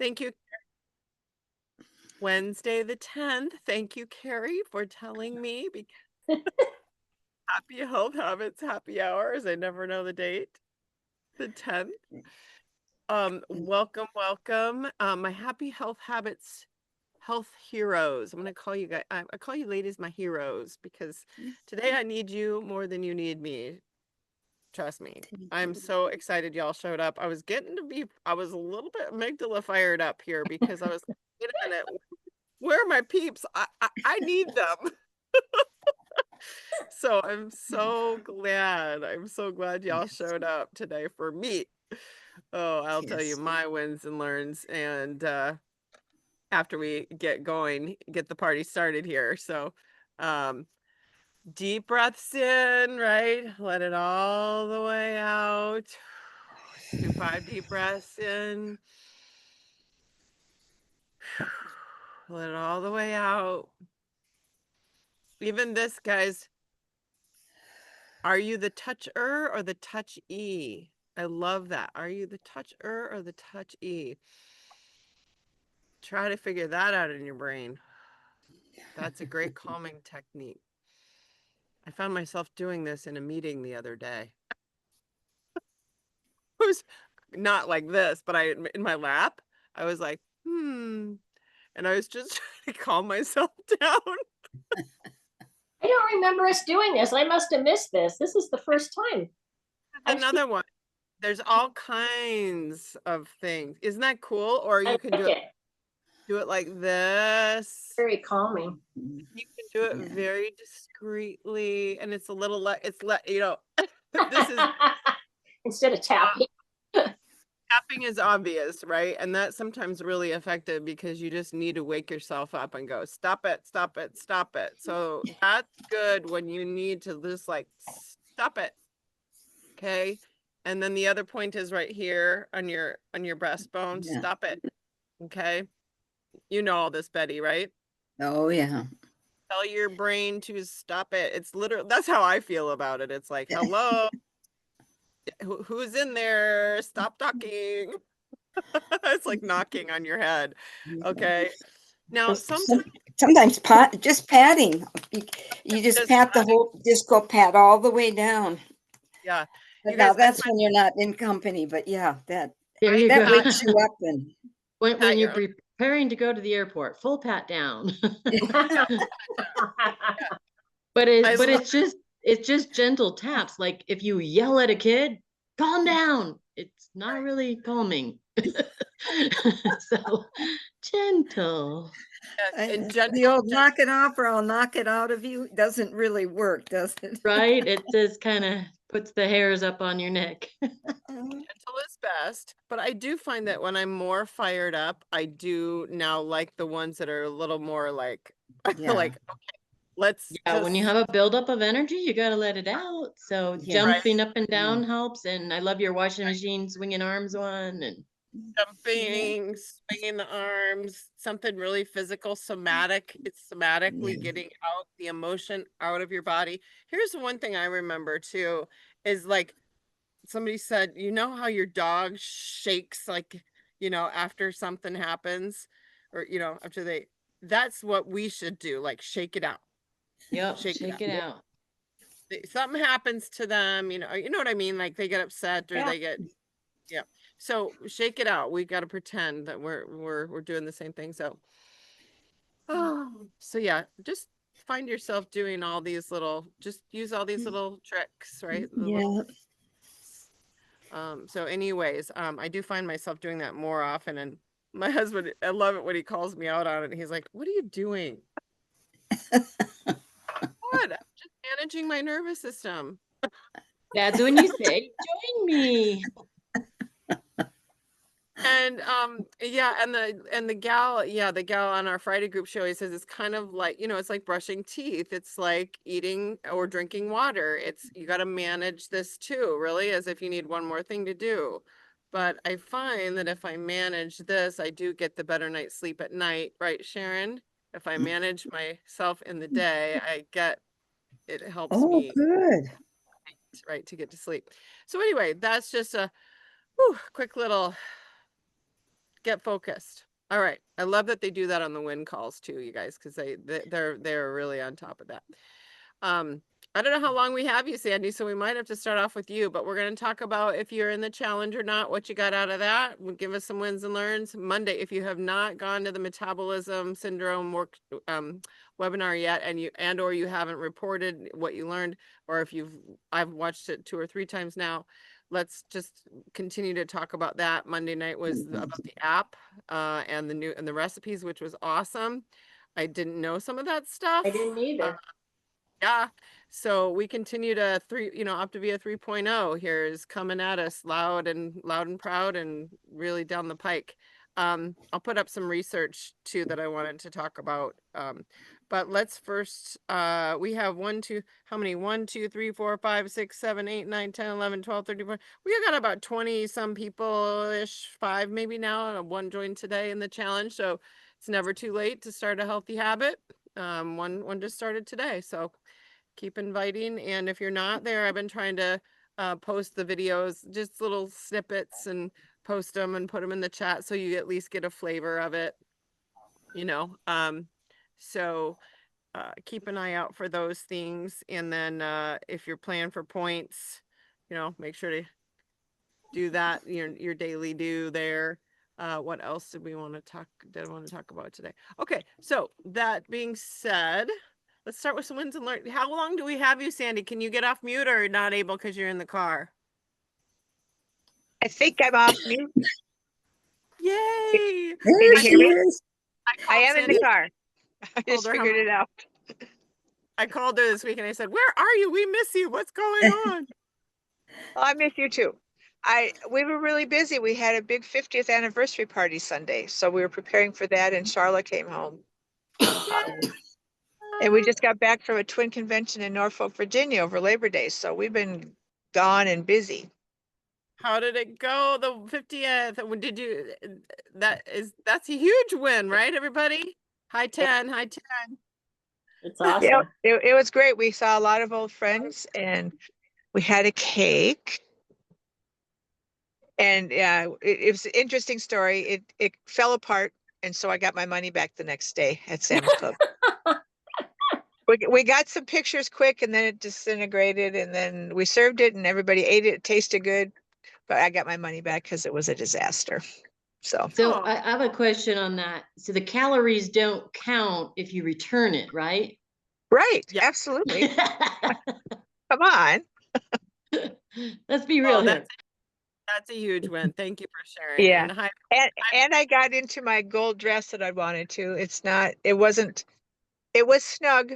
Thank you. Wednesday the 10th. Thank you, Carrie, for telling me. Happy Health Habits Happy Hours. I never know the date. The 10th. Welcome. My Happy Health Habits Health Heroes. I'm gonna call you guys. I call you ladies my heroes because today I need you more than you need me. Trust me. I'm so excited y'all showed up. I was a little bit amygdala fired up here because I was like, wait a minute, where are my peeps? I need them. So I'm so glad y'all showed up today for me. Oh, I'll tell you my wins and learns and after we get going, get the party started here. So deep breaths in, right? Let it all the way out. Do 5 deep breaths in. Let it all the way out. Even this, guys. Are you the toucher or the touch-e? I love that. Are you the toucher or the touch-e? Try to figure that out in your brain. That's a great calming technique. I found myself doing this in a meeting the other day. It was not like this, but in my lap, I was like, and I was just trying to calm myself down. I don't remember us doing this. I must have missed this. This is the first time. Another one. There's all kinds of things. Isn't that cool? Or you can do it like this. Very calming. You can do it very discreetly, and it's a little this is instead of tapping. Tapping is obvious, right? And that's sometimes really effective because you just need to wake yourself up and go, stop it, stop it, stop it. So that's good when you need to just like stop it. Okay. And then the other point is right here on your breastbone. Yeah. Stop it. Okay. You know all this, Betty, right? Oh, yeah. Tell your brain to stop it. It's literally, that's how I feel about it. It's like, hello, who's in there? Stop talking. It's like knocking on your head. Okay. Now, sometimes just patting. You just pat the whole disco pat all the way down. Yeah. But now that's when you're not in company, but yeah, that wakes you up. And when you're preparing to go to the airport, full pat down. But it's just gentle taps. Like if you yell at a kid, calm down. It's not really calming. So gentle. And the old knock it off or I'll knock it out of you doesn't really work, does it? Right? It just kind of puts the hairs up on your neck. Gentle is best, but I do find that when I'm more fired up, I do now like the ones that are a little more like, like, okay, let's. Yeah, when you have a buildup of energy, you got to let it out. So jumping up and down helps. And I love your washing machine swinging arms one and jumping, swinging the arms, something really physical, somatic. It's somatically getting out the emotion out of your body. Here's the one thing I remember too, is like somebody said, you know how your dog shakes like, after something happens or, after that's what we should do. Like shake it out. Yep. Shake it out. Something happens to them, you know what I mean? Like they get upset or they get, so shake it out. We got to pretend that we're doing the same thing. So, so yeah, just find yourself doing all these just use all these little tricks, right? So anyways, I do find myself doing that more often. And my husband, I love it when he calls me out on it. He's like, what are you doing? What? I'm just managing my nervous system. That's when you say, join me. And the gal on our Friday group show, he says it's kind of like, it's like brushing teeth. It's like eating or drinking water. You got to manage this too, really, as if you need one more thing to do. But I find that if I manage this, I do get the better night's sleep at night, right, Sharon? If I manage myself in the day, it helps me. Good. Right, to get to sleep. So anyway, that's just a quick little get focused. All right. I love that they do that on the win calls too, you guys, because they're really on top of that. I don't know how long we have you, Sandy, so we might have to start off with you, but we're going to talk about if you're in the challenge or not, what you got out of that. We'll give us some wins and learns. Monday, if you have not gone to the metabolism syndrome work webinar yet, or you haven't reported what you learned, or if I've watched it 2 or 3 times now, let's just continue to talk about that. Monday night was about the app and the recipes, which was awesome. I didn't know some of that stuff. I didn't either. Yeah. So we continue to Optavia 3.0 here is coming at us loud and proud and really down the pike. I'll put up some research too that I wanted to talk about. But let's first, we have 1, 2, how many? 1, 2, 3, 4, 5, 6, 7, 8, 9, 10, 11, 12, 13, 14. We got about 20 some people-ish, 5 maybe now, and 1 joined today in the challenge. So it's never too late to start a healthy habit. One just started today. So keep inviting. And if you're not there, I've been trying to post the videos, just little snippets, and post them and put them in the chat so you at least get a flavor of it, so keep an eye out for those things. And then if you're playing for points, make sure to do that, your daily do there. What else did I want to talk about today? Okay, so that being said, let's start with some wins and learn. How long do we have you, Sandy? Can you get off mute or not able because you're in the car? I think I'm off mute. Yay! Can There you she hear me? is. I am in the car. I just her how figured it out. I called her this week and I said, "Where are you? We miss you. What's going on?" Well, I miss you too. We were really busy. We had a big 50th anniversary party Sunday, so we were preparing for that, and Charlotte came home. And we just got back from a twin convention in Norfolk, Virginia over Labor Day, so we've been gone and busy. How did it go? The 50th. Did you? That's a huge win, right, everybody? High 10, high 10. It's awesome. Yeah, it was great. We saw a lot of old friends, and we had a cake. And yeah, it was an interesting story. It fell apart, and so I got my money back the next day at Sam's Club. We got some pictures quick, and then it disintegrated, and then we served it, and everybody ate it. It tasted good, but I got my money back because it was a disaster. So Oh. I have a question on that. So the calories don't count if you return it, right? right, Yeah. absolutely. Come on. Let's be real here. That's a huge win. Thank you for sharing. Yeah. And And I got into my gold dress that I wanted to. It was snug,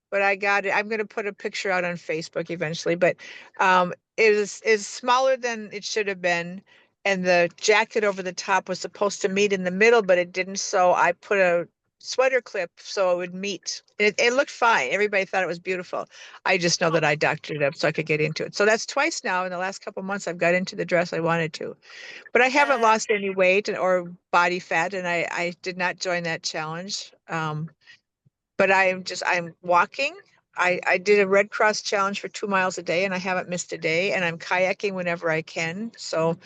but I got it. I'm going to put a picture out on Facebook eventually, but it is smaller than it should have been. And the jacket over the top was supposed to meet in the middle, but it didn't. So I put a sweater clip so it would meet. It looked fine. Everybody thought it was beautiful. I just know that I doctored it up so I could get into it. So that's twice now in the last couple of months I've got into the dress I wanted to. But I haven't lost any weight or body fat, and I did not join that challenge. But I'm walking. I did a Red Cross challenge for 2 miles a day, and I haven't missed a day, and I'm kayaking whenever I can. So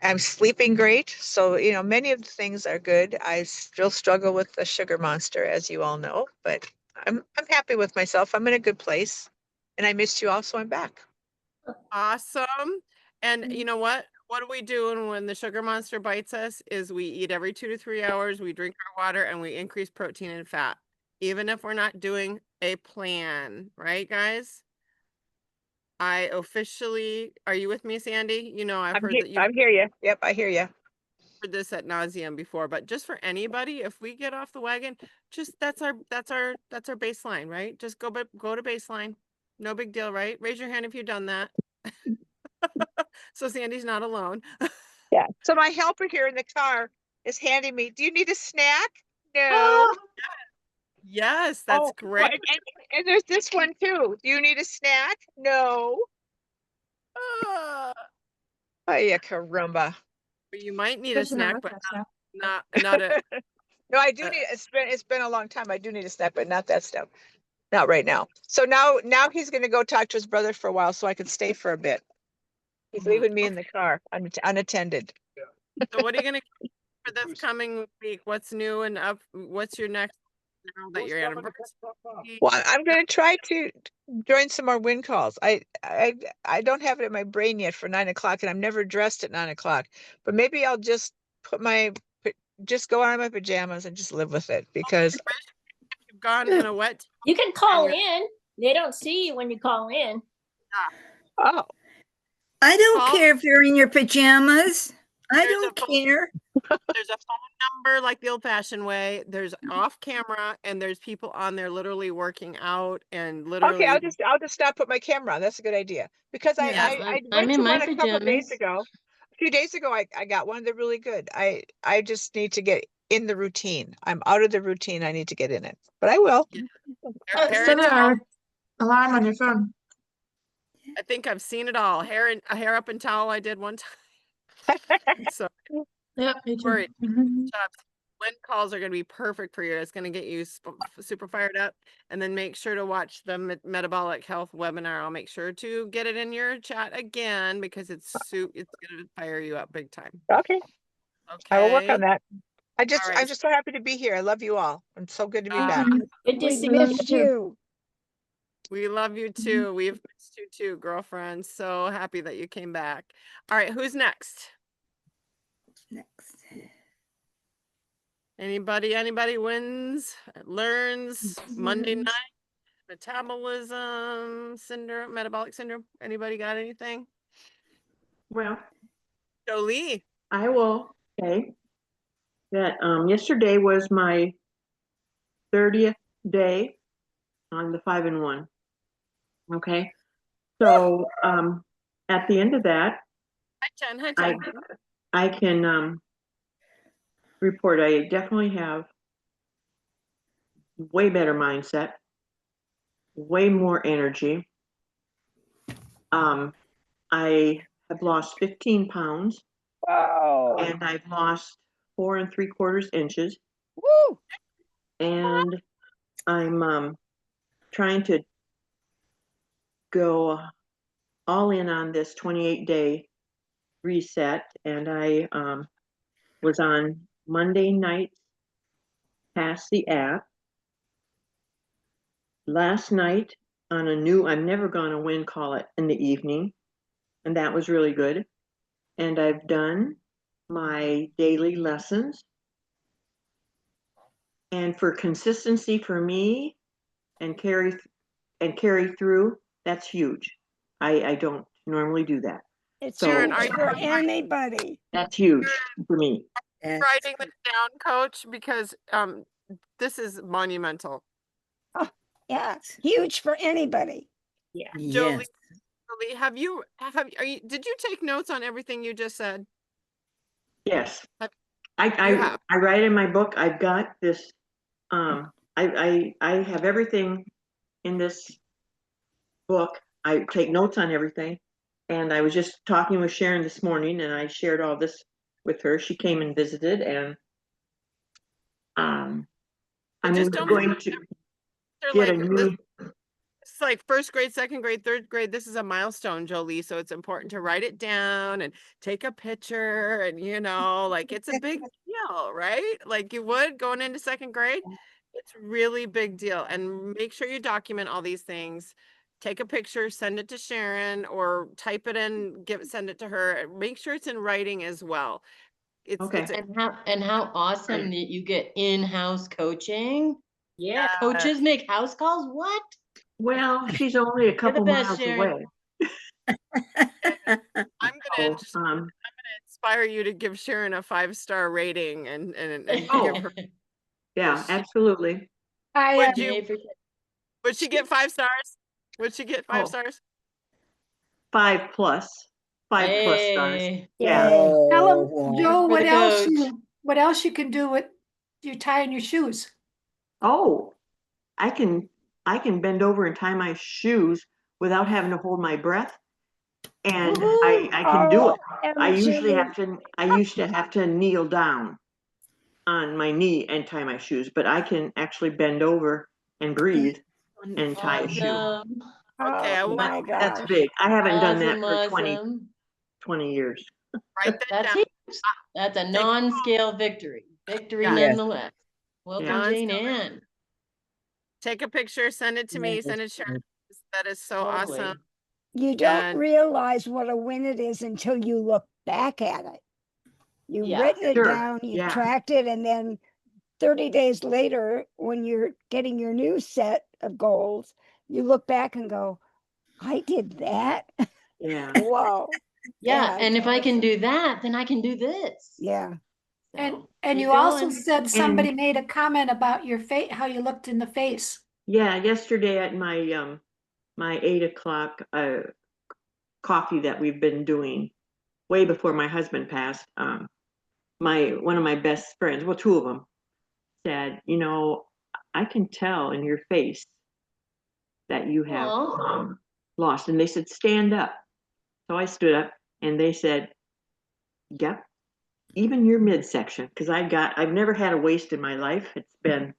I'm sleeping great. So, many of the things are good. I still struggle with the sugar monster, as you all know, but I'm happy with myself. I'm in a good place, and I missed you all, so I'm back. awesome. And you know what? What do we do when the sugar monster bites us is we eat every 2 to 3 hours, we drink our water, and we increase protein and fat, even if we're not doing a plan, right, guys? I officially, are you with me, Sandy? I've heard that I hear you. Yep, I hear you. heard this at nauseum before, but just for anybody, if we get off the wagon, just that's our baseline, right? Just go to baseline. No big deal, right? Raise your hand if you've done that. So Sandy's not alone. Yeah. So my helper here in the car is handing me, do you need a snack? No. Oh, Yes, that's great. And there's this one too. Do you need a snack? No. Ah, Oh, yeah, caramba. you might need a snack, but not a. No, I do need, it's been a long time. I do need a snack, but not that stuff. Not right now. So now he's going to go talk to his brother for a while so I can stay for a bit. He's leaving me in the car unattended. So what are you for this coming week? What's new and up? What's your next now that your anniversary? Well, I'm going to try to join some more wind calls. I don't have it in my brain yet for 9 o'clock, and I'm never dressed at 9 o'clock. But maybe I'll just just go out in my pajamas and just live with it because You've gone in a wet. You can call in. They don't see you when you call in. oh, I don't Call- care if you're in your pajamas. I There's don't a phone- care. There's a phone number like the old-fashioned way. There's off camera, and there's people on there literally working out and literally. okay. I'll just not put my camera on. That's a good idea because Yeah, I I'm went in to my one a couple days pajamas. ago. A few days ago, I got one. They're really good. I just need to get in the routine. I'm out of the routine. I need to get in it, but I will. Hair and towel. Alarm on your phone. I think I've seen it all. Hair up and towel I did one time. So Yep, me too. Worried. Mhm. jobs. Wind calls are going to be perfect for you. It's going to get you super fired up. And then make sure to watch the metabolic health webinar. I'll make sure to get it in your chat again because it's going to fire you up big time. Okay, Okay. I will work on that. All right. I'm just so happy to be here. I love you all. It's so good to be back. Good to We see missed you. you. We love you too. We've missed you too, girlfriend. So happy that you came back. All right. Who's next? Next. Anybody wins, learns Monday Mhm. night, metabolism syndrome, metabolic syndrome. Anybody got anything? Well, Jolie. I will say that yesterday was my 30th day on the 5-in-1. Okay. So at the end of that, Hi, Jen. Hi, I Jen. I can report I definitely have way better mindset, way more energy. I have lost 15 pounds Wow. and I've lost 4 3/4 inches. Woo. And I'm trying to go all in on this 28-day reset. And I was on Monday night past the app. Last night on I'm never gonna win call it in the evening. And that was really good. And I've done my daily lessons. And for consistency for me and carry through, that's huge. I don't normally do that. It's So- Sharon, huge are you for anybody. That's huge for me. Yes. writing this down, Coach? Because this is monumental. Yeah, huge for anybody. Yes. Jolie, did you take notes on everything you just said? Yes. Have- I you have. I write in my book. I've got this. I have everything in this book. I take notes on everything, and I was just talking with Sharon this morning, and I shared all this with her. She came and visited, and I'm just don't going to They're get a like, new. it's like first grade, second grade, third grade. This is a milestone, Jolie. So it's important to write it down and take a picture. And, like it's a big deal, right? Like you would going into second grade. It's really big deal. And make sure you document all these things. Take a picture, send it to Sharon or type it in, send it to her. Make sure it's in writing as well. Okay. And how awesome that you get in-house coaching. Yeah. Coaches make house calls? What? Well, she's only a couple best, miles Sharon. away. I'm gonna So, inspire you to give Sharon a 5-star rating and Oh. give her. yeah, absolutely. Would Yay you? for- Would she get 5 stars? Would she get 5 Oh. stars? 5+. 5+ stars. Hey. Yeah. Tell them, Oh, Joe, For the coach. what else you can do with you tying your shoes. Oh, I can bend over and tie my shoes without having to hold my breath. And I can do it. I used to have to kneel down on my knee and tie my shoes, but I can actually bend over and breathe and tie a shoe. Awesome. Okay, I Oh want my That's gosh. big. I haven't done that Awesome, for awesome. 20 years. to write that That's down. That's a Take- non-scale victory. Victory Yeah. Yes. nonetheless. Welcome, Yeah. Jane Ann. Take a picture, send it to me, send it to Sharon. That is so Totally. awesome. You don't And- realize what a win it is until you look back at it. You've Yeah. written it Sure. down, you've Yeah. tracked it, and then 30 days later, when you're getting your new set of goals, you look back and go, I did that. Yeah. Whoa. Yeah, and it's if I can awesome. do that, then I can do this. Yeah. And So, and keep you also going. said somebody made a comment about your face, how you looked in the face. Yeah, yesterday at my my 8 o'clock coffee that we've been doing way before my husband passed, one of my best friends, well, two of them, said, you know, I can tell in your face that you have Aw. lost. And they said, stand up. So I stood up and they said, yep, even your midsection, because I've never had a waist in my life. It's been,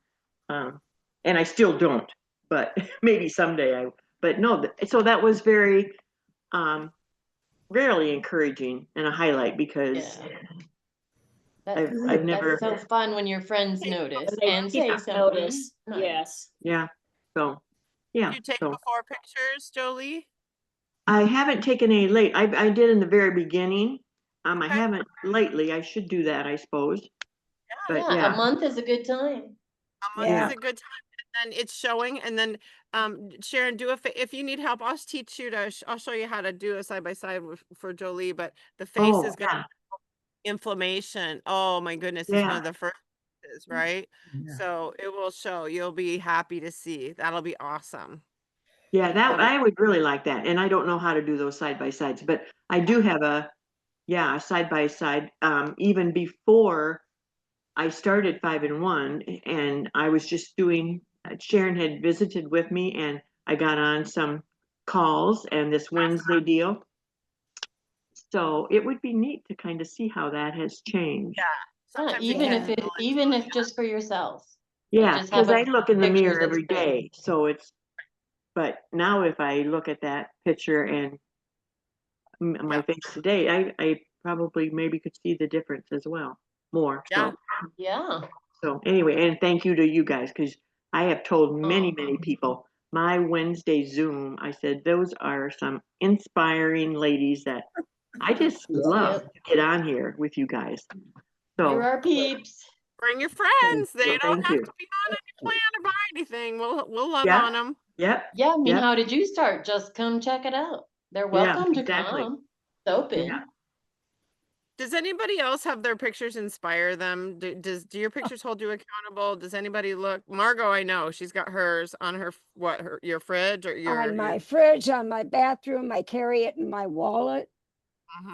and I still don't, but maybe someday but no, so that was very, rarely encouraging and a highlight because Yeah. I've never, That's so fun when your friends notice They and say yeah, something. notice. Nice. Yes. yeah, so, yeah. Did you take so. before pictures, Jolie? I haven't taken any late. I did in the very beginning. I Okay. haven't lately. I should do that, I suppose. But Yeah, yeah, a month is a good time. A month Yeah. is a good time, and then it's showing. And then Sharon, if you need help, I'll teach you I'll show you how to do a side by side for Jolie. But the face oh, is got yeah, inflammation. Oh my goodness, it's one yeah, of the first, right? So it will show. You'll be happy to see. That'll be awesome. yeah, That'll be I would really like that. And I don't know how to do those side by sides, but I do have a side by side. Even before I started 5 and 1, and I was just doing, Sharon had visited with me and I got on some calls and this Wednesday deal. So it would be neat to kind of see how that has changed. Yeah. Yeah, Sometimes even if just for yourself. Yeah, just have because I a look in the pictures mirror that's every great. day, so but now if I look at that picture and my face today, I probably maybe could see the difference as well, more, Yeah. Yeah. so anyway, and thank you to you guys, because I have told many Oh. people, my Wednesday Zoom, I said, those are some inspiring ladies that I just love to get on here with you guys. You're So, our peeps. Bring your friends. They well, don't thank have you. to be on any plan or buy anything. We'll love Yeah. on them. Yep, Yeah, I mean, Yep. how did you start? Just come check it out. They're Yeah, welcome to exactly. come. It's open. Yeah. Does anybody else have their pictures inspire them? Do your pictures hold you accountable? Does anybody look? Margot, I know she's got hers on your fridge or On my fridge, on my bathroom, I carry it in my wallet.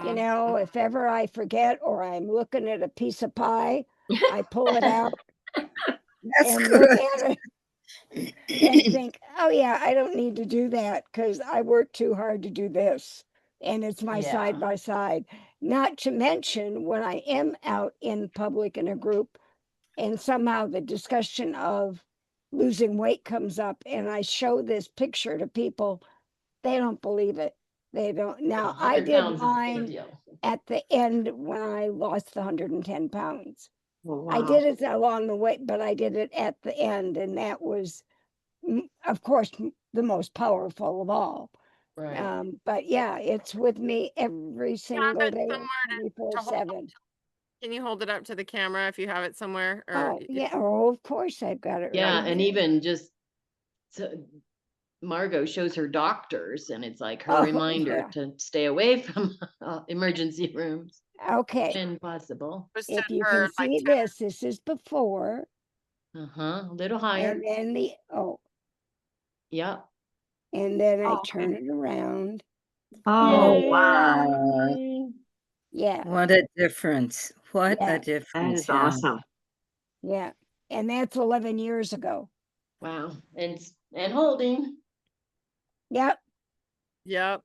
You Mhm. know, if ever I forget or I'm looking at a piece of pie, I pull it out That's and good. look at it and think, oh yeah, I don't need to do that because I worked too hard to do this. And it's my Yeah. side by side. Not to mention when I am out in public in a group and somehow the discussion of losing weight comes up and I show this picture to people, they don't believe it. They don't. Now, I 100 did pounds is a big mine deal. at the end when I lost the 110 pounds. Oh, I wow. did it along the way, but I did it at the end, and that was, of course, the most powerful of all. Right. But yeah, it's with me every single it day, somewhere to hold 24/7. Can you hold it up to the camera if you have it somewhere? Or Oh yeah, oh of course I've got it Yeah, right and here. even just Margot shows her doctors, and it's like her Oh, reminder yeah. to stay away from emergency rooms Okay, when possible. posted if you her can like see this is before, A little higher. and then Yep. and then I Oh, turn it around. Oh, wow. Yay. Yeah, What a difference. What Yeah. a That difference. is yeah. awesome. yeah, and that's 11 years ago. Wow. And holding. Yep. Yep.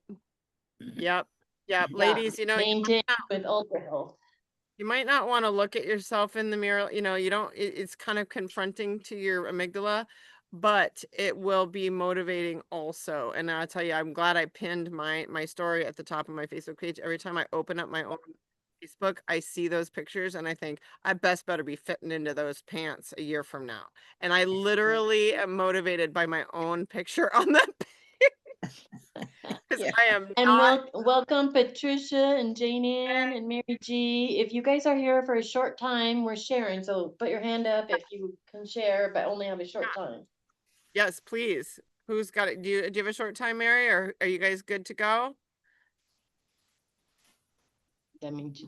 Yeah. Ladies, Maintain with ultra health. you might not want to look at yourself in the mirror. You don't, it's kind of confronting to your amygdala, but it will be motivating also. And I'll tell you, I'm glad I pinned my story at the top of my Facebook page. Every time I open up my own Facebook, I see those pictures and I think I best better be fitting into those pants a year from now. And I literally am motivated by my own picture on that because Yeah. I am And not. welcome Patricia and Jane Ann and Mary G. If you guys are here for a short time, we're sharing. So put your hand up if you can share, but only have a short time. Yes, please. Who's got it? Do you have a short time, Mary, or are you guys good to go? That means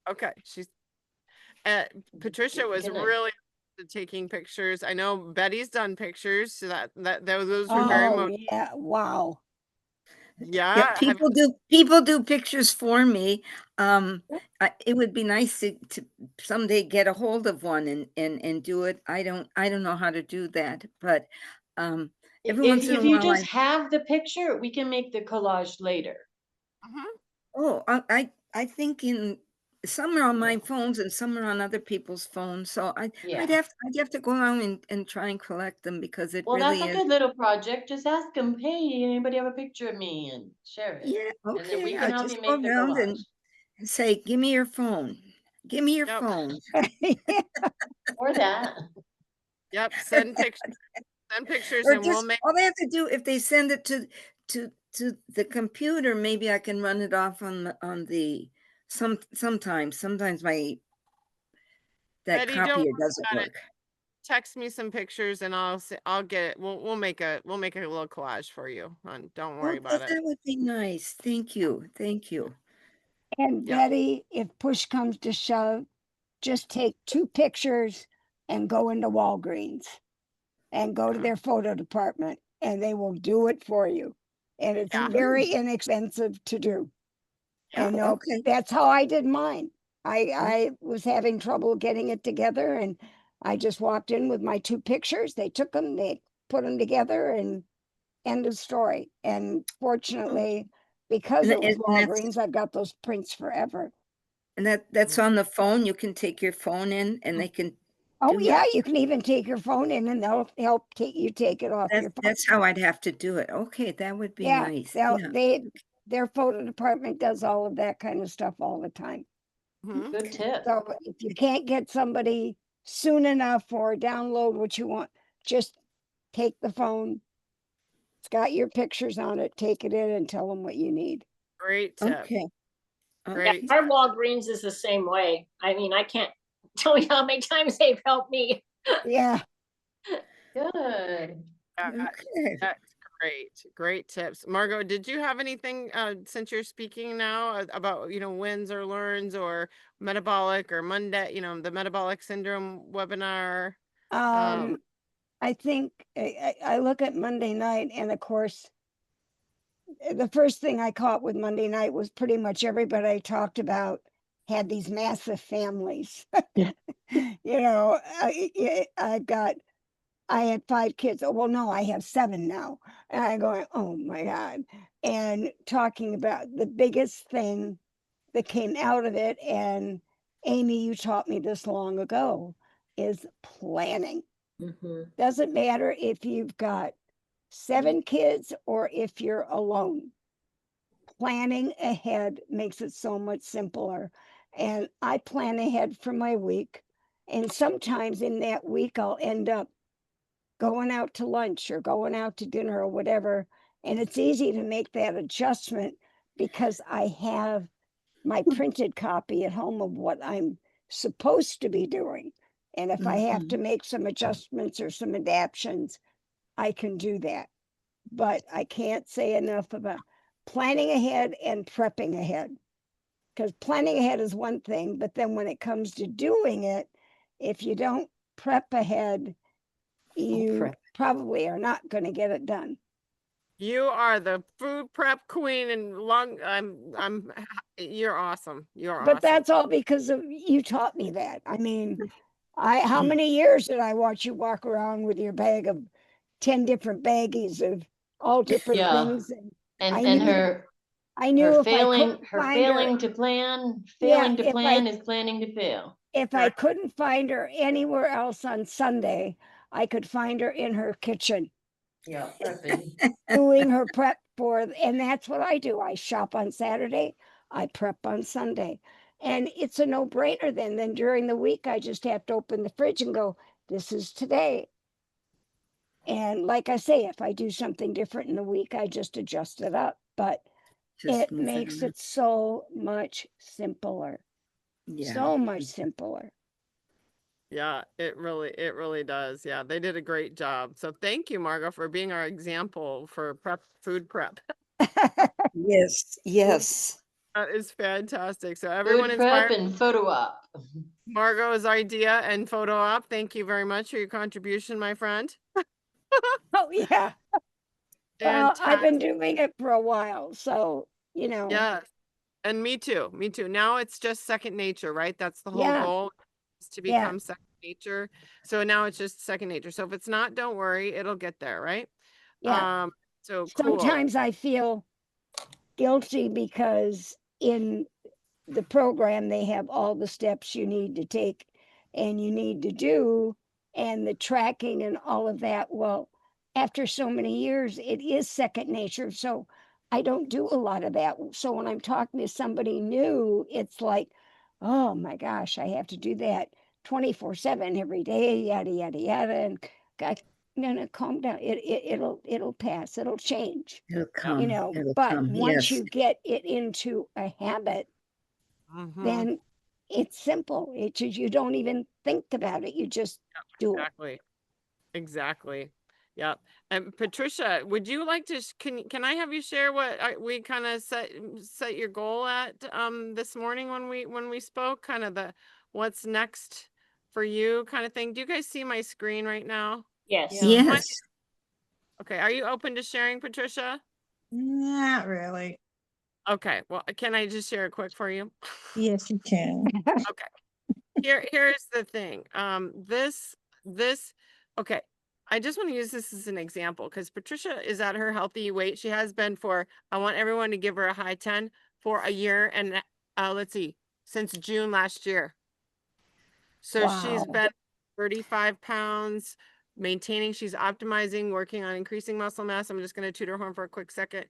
Okay, she's Patricia was good night. really into taking pictures. I know Betty's done pictures, so those were very Oh, yeah, wow. Yeah, yeah. people do pictures for me. It would be nice to someday get a hold of one and do it. I don't know how to do that, but every once in a If you while just have the picture, we can make the collage later. I think some are on my phones and some are on other people's phones. So Yeah. I'd have to go around and try and collect them because it Well, really that's a is. good little project. Just ask them, hey, anybody have a picture of me, and share it. Yeah, And then we okay. can I help just you go make the around collage. and say, give me your phone. Give me your Yep. phone. Or that. Yep, send pictures Or and we'll just make. all they have to do, if they send it to the computer, maybe I can run it off on the sometimes that Betty, don't copier worry doesn't about it. work. Text me some pictures and I'll get it. We'll make a little collage for you. Don't worry about it. That would be nice. Thank you. Thank you. And Yep. Betty, if push comes to shove, just take 2 pictures and go into Walgreens and go to their photo department and they will do it for you. And it's Yeah. very inexpensive to do. And Oh, okay. that's how I did mine. I was having trouble getting it together and I just walked in with my 2 pictures. They took them, they put them together and end of story. And fortunately, because And, it was and that's Walgreens, I've got those prints forever. that's on the phone. You can take your phone in and they can Oh do yeah, that. you can even take your phone in and they'll help take it off your phone. That's how I'd have to do it. Okay, that would be Yeah, nice. Yeah. their photo department does all of that kind of stuff all the time. Mhm. Good tip. So if you can't get somebody soon enough or download what you want, just take the phone. It's got your pictures on it. Take it in and tell them what you need. Great tip. Okay. Great. Our Walgreens is the same way. I mean, I can't tell you how many times they've helped me. Yeah. Good. Okay. That's great. Great tips. Margot, did you have anything since you're speaking now about, wins or learns or metabolic or Monday, the metabolic syndrome webinar? I think I look at Monday night and of course, the first thing I caught with Monday night was pretty much everybody I talked about had these massive families. Yeah. I had 5 kids. Oh, well, no, I have 7 now. And I'm going, oh my God. And talking about the biggest thing that came out of it, and Amy, you taught me this long ago, is planning. Mhm. Doesn't matter if you've got 7 kids or if you're alone. Planning ahead makes it so much simpler. And I plan ahead for my week. And sometimes in that week, I'll end up going out to lunch or going out to dinner or whatever. And it's easy to make that adjustment because I have my printed copy at home of what I'm supposed to be doing. And if I have to make some adjustments or some adaptations, I can do that. But I can't say enough about planning ahead and prepping ahead. Because planning ahead is one thing, but then when it comes to doing it, if you don't prep ahead, you prep. probably are not going to get it done. You are the food prep queen and you're awesome. You're But awesome. that's all because of you taught me that. I mean, how many years did I watch you walk around with your bag of 10 different baggies of all different Yeah. things? And I And knew her if I couldn't find her, failing to plan, yeah, is planning to fail. if I couldn't find her anywhere else on Sunday, I could find her in her kitchen Yeah, prepping. doing her prep and that's what I do. I shop on Saturday, I prep on Sunday. And it's a no-brainer then during the week, I just have to open the fridge and go, this is today. And like I say, if I do something different in the week, I just adjust it up. But Just it move makes around. it so much simpler. Yeah. So much simpler. Yeah, it really does. Yeah, they did a great job. So thank you, Margot, for being our example for food prep. Yes, yes. That is fantastic. So everyone Food prep inspired and photo op. Margot's idea and photo op. Thank you very much for your contribution, my friend. Oh, yeah. Well, I've Fantastic. been doing it for a while, so, you know, Yes. And me too. Me too. Now it's just second nature, right? That's the whole yeah, goal, is to yeah, become second nature. So now it's just second nature. So if it's not, don't worry, it'll get there, right? yeah. So cool. Sometimes I feel guilty because in the program, they have all the steps you need to take and you need to do, and the tracking and all of that. Well, after so many years, it is second nature. So I don't do a lot of that. So when I'm talking to somebody new, it's like, oh my gosh, I have to do that 24/7 every day, yada, yada, yada. And I, no, calm down. It'll pass. It'll change, It'll Yep. come. It'll but come. once Yes. you get it into a habit, Mhm. then it's simple. It's just, you don't even think about it. You just do it. Exactly. Exactly. Yep. And Patricia, would you like to can I have you share what we kind of set your goal at this morning when we spoke, kind of the what's next for you kind of thing. Do you guys see my screen right now? Yes. Yeah. Yes. Okay, are you open to sharing, Patricia? Not really. Okay, well, can I just share it quick for you? Yes, you can. Okay. Here's the thing. This okay. I just want to use this as an example because Patricia is at her healthy weight. She has been for, I want everyone to give her a high 10 for a year and let's see, since June last year. So she's Wow. been 35 pounds, maintaining, she's optimizing, working on increasing muscle mass. I'm just going to toot her horn for a quick second.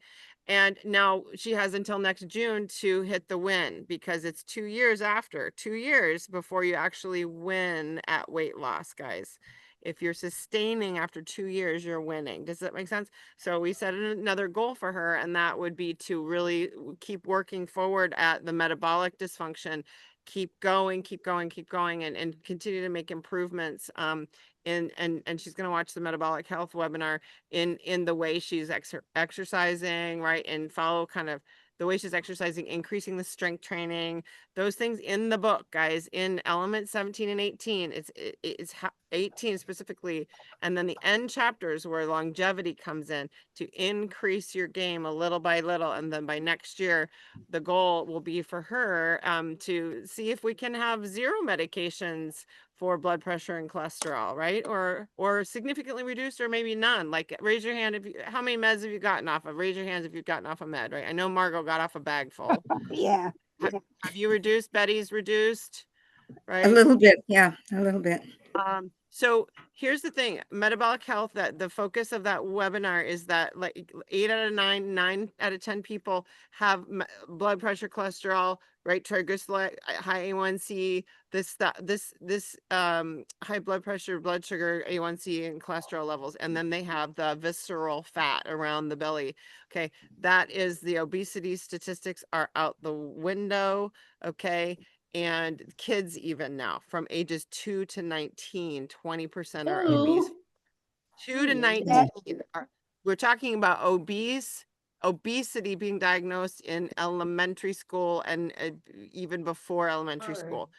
And now she has until next June to hit the win because it's 2 years after, 2 years before you actually win at weight loss, guys. If you're sustaining after 2 years, you're winning. Does that make sense? So we set another goal for her, and that would be to really keep working forward at the metabolic dysfunction, keep going, keep going, keep going, and continue to make improvements. And she's going to watch the metabolic health webinar in the way she's exercising, right? And follow kind of the way she's exercising, increasing the strength training, those things in the book, guys, in element 17 and 18. It's 18 specifically. And then the end chapters where longevity comes in to increase your game a little by little. And then by next year, the goal will be for her to see if we can have zero medications for blood pressure and cholesterol, right? Or significantly reduced, or maybe none. Like, raise your hand if you, how many meds have you gotten off of? Raise your hands if you've gotten off a med, right? I know Margot got off a bag full. Yeah. Have you reduced? Betty's reduced, A right? little bit. Yeah, a little bit. So here's the thing, metabolic health, that the focus of that webinar is that like 8 out of 9, 9 out of 10 people have blood pressure, cholesterol, right? Triglyceride, high A1C, this high blood pressure, blood sugar, A1C, and cholesterol levels. And then they have the visceral fat around the belly. Okay. That is, the obesity statistics are out the window. Okay. And kids, even now, from ages 2 to 19, 20% are obese. Ooh. 2 to Ooh. 19 are, we're talking about obesity being diagnosed in elementary school and even before elementary school.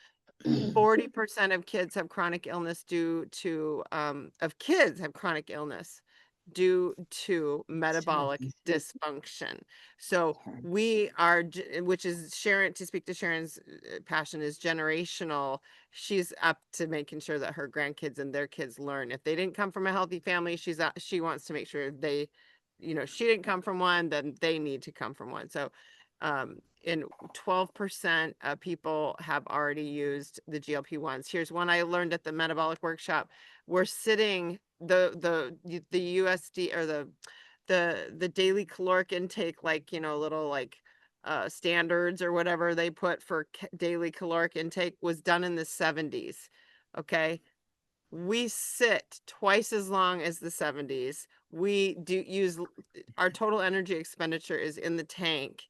40% of kids have chronic illness due to metabolic dysfunction. So we are, which is Sharon, to speak to Sharon's passion, is generational. She's up to making sure that her grandkids and their kids learn. If they didn't come from a healthy family, she wants to make sure they, she didn't come from one, then they need to come from one. So in 12% of people have already used the GLP-1s. Here's one I learned at the metabolic workshop. We're sitting the USD, or the daily caloric intake, like, little like standards or whatever they put for daily caloric intake was done in the 70s. Okay. We sit twice as long as the 70s. We do use our total energy expenditure is in the tank.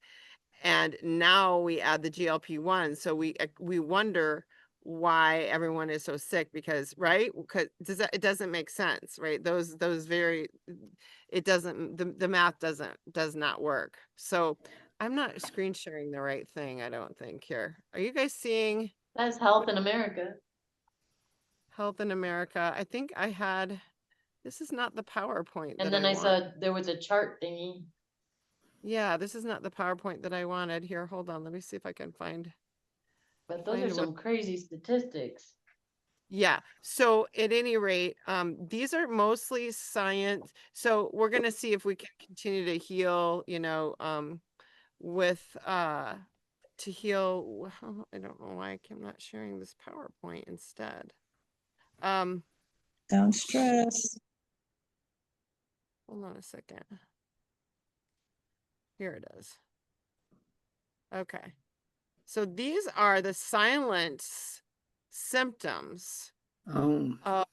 And now we add the GLP-1. So we wonder why everyone is so sick because, right? Because it doesn't make sense, right? Those very, it doesn't, the math does not work. So I'm not screen sharing the right thing, I don't think here. Are you guys seeing That's Health in America. Health in America? I think I had, this is not the PowerPoint And that then I I want. saw there was a chart thingy. Yeah, this is not the PowerPoint that I wanted. Here, hold on. Let me see if I can find. But those are Find what- some crazy statistics. Yeah. So at any rate, these are mostly science. So we're going to see if we can continue to heal, with, to heal. Well, I don't know why I'm not sharing this PowerPoint instead. Don't stress. Hold on a second. Here it is. Okay. So these are the silent symptoms Oh, of